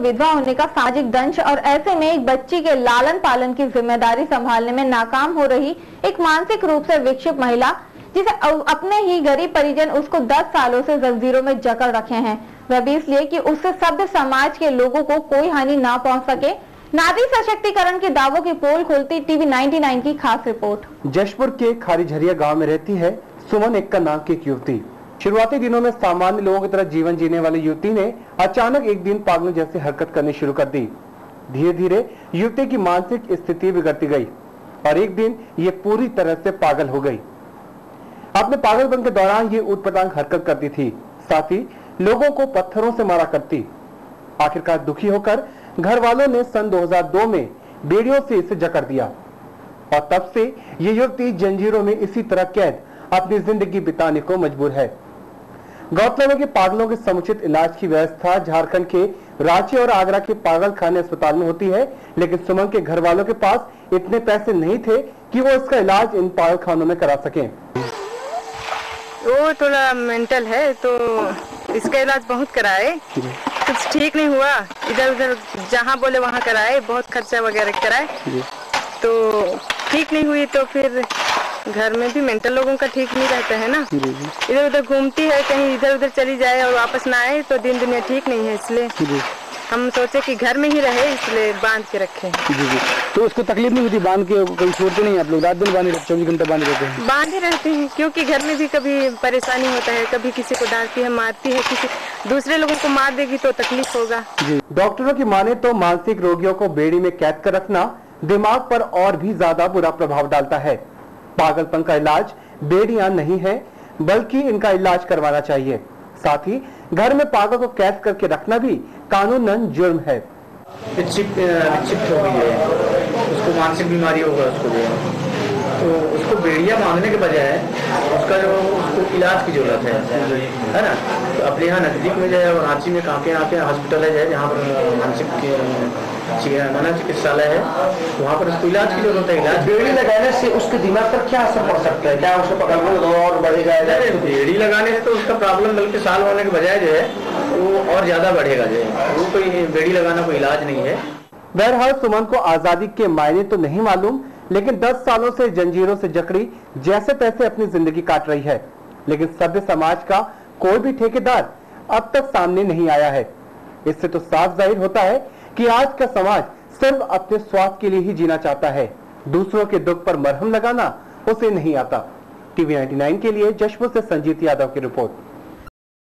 विधवा होने का सामाजिक दंश और ऐसे में एक बच्ची के लालन पालन की जिम्मेदारी संभालने में नाकाम हो रही एक मानसिक रूप से विक्षिप्त महिला, जिसे अपने ही गरीब परिजन उसको 10 सालों से जंजीरों में जकड़ रखे हैं, वह भी इसलिए कि उससे सभ्य समाज के लोगों को कोई हानि ना पहुंच सके। नारी सशक्तिकरण के दावों की पोल खोलती टीवी 99 की खास रिपोर्ट। जशपुर के खारीझरिया गांव में रहती है सुमन एक्का नाम की एक युवती। शुरुआती दिनों में सामान्य लोगों की तरह जीवन जीने वाली युवती ने अचानक एक दिन पागलों जैसी हरकत करनी शुरू कर दी। धीरे धीरे युवती की मानसिक स्थिति बिगड़ती गई और एक दिन ये पूरी तरह से पागल हो गई। अपने पागलपन के दौरान ये ऊटपटांग हरकत करती थी, साथ ही लोगों को पत्थरों से मारा करती। आखिरकार दुखी होकर घर वालों ने सन 2002 में बेड़ियों से इसे जकड़ दिया और तब से ये युवती जंजीरों में इसी तरह कैद अपनी जिंदगी बिताने को मजबूर है। गौरतलब है कि पागलों के समुचित इलाज की व्यवस्था झारखंड के रांची और आगरा के पागल खाने अस्पताल में होती है, लेकिन सुमन के घर वालों के पास इतने पैसे नहीं थे कि वो इसका इलाज इन पागल खानों में करा सकें। वो थोड़ा मेंटल है तो इसका इलाज बहुत कराए, कुछ ठीक नहीं हुआ। इधर उधर जहाँ बोले वहाँ कराए, बहुत खर्चा वगैरह कराए तो ठीक नहीं हुई। तो फिर घर में भी मेंटल लोगों का ठीक नहीं रहता है ना, इधर उधर घूमती है, कहीं इधर उधर चली जाए और वापस ना आए तो दिन दुनिया ठीक नहीं है। इसलिए हम सोचे कि घर में ही रहे, इसलिए बांध के रखे। तो उसको तकलीफ नहीं होती बांध के? कहीं छोड़ते नहीं आप लोग? रात दिन बांधे रहते, 24 घंटा बांधे रहते हैं? बांधे रहते हैं क्योंकि घर में भी कभी परेशानी होता है, कभी किसी को डांटती है, मारती है, किसी दूसरे लोगों को मार देगी तो तकलीफ होगा। डॉक्टरों की माने तो मानसिक रोगियों को बेड़ी में कैद कर रखना दिमाग पर और भी ज्यादा बुरा प्रभाव डालता है। पागलपन का इलाज बेड़ियां नहीं है, बल्कि इनका इलाज करवाना चाहिए। साथ ही घर में पागल को कैद करके रखना भी कानूनन जुर्म है। विक्षिप्त हो गई है, उसको मानसिक बीमारी होगा उसको जो तो उसको बेड़िया बांधने के बजाय उसका जो उसको इलाज की जरूरत है ना। तो अपने यहाँ नजदीक में जाए और रांची में कांके हॉस्पिटल है जहाँ पर मानसिक चिकित्सालय है, वहाँ पर उसको इलाज की जरूरत है। इलाज बेड़ी लगाने से उसके दिमाग पर क्या असर पड़ सकता है? क्या उसे पकड़ना और बढ़ेगा? बेड़ी लगाने से तो उसका प्रॉब्लम बल्कि साल होने के बजाय जो है वो और ज्यादा बढ़ेगा। जो है वो कोई बेड़ी लगाना कोई इलाज नहीं है। बहरहाल सुमन को आजादी के मायने तो नहीं मालूम, लेकिन 10 सालों से जंजीरों से जकड़ी जैसे तैसे अपनी जिंदगी काट रही है। लेकिन सभ्य समाज का कोई भी ठेकेदार अब तक सामने नहीं आया है। इससे तो साफ जाहिर होता है कि आज का समाज सिर्फ अपने स्वार्थ के लिए ही जीना चाहता है, दूसरों के दुख पर मरहम लगाना उसे नहीं आता। टीवी 99 के लिए जशपुर से संजीत यादव की रिपोर्ट।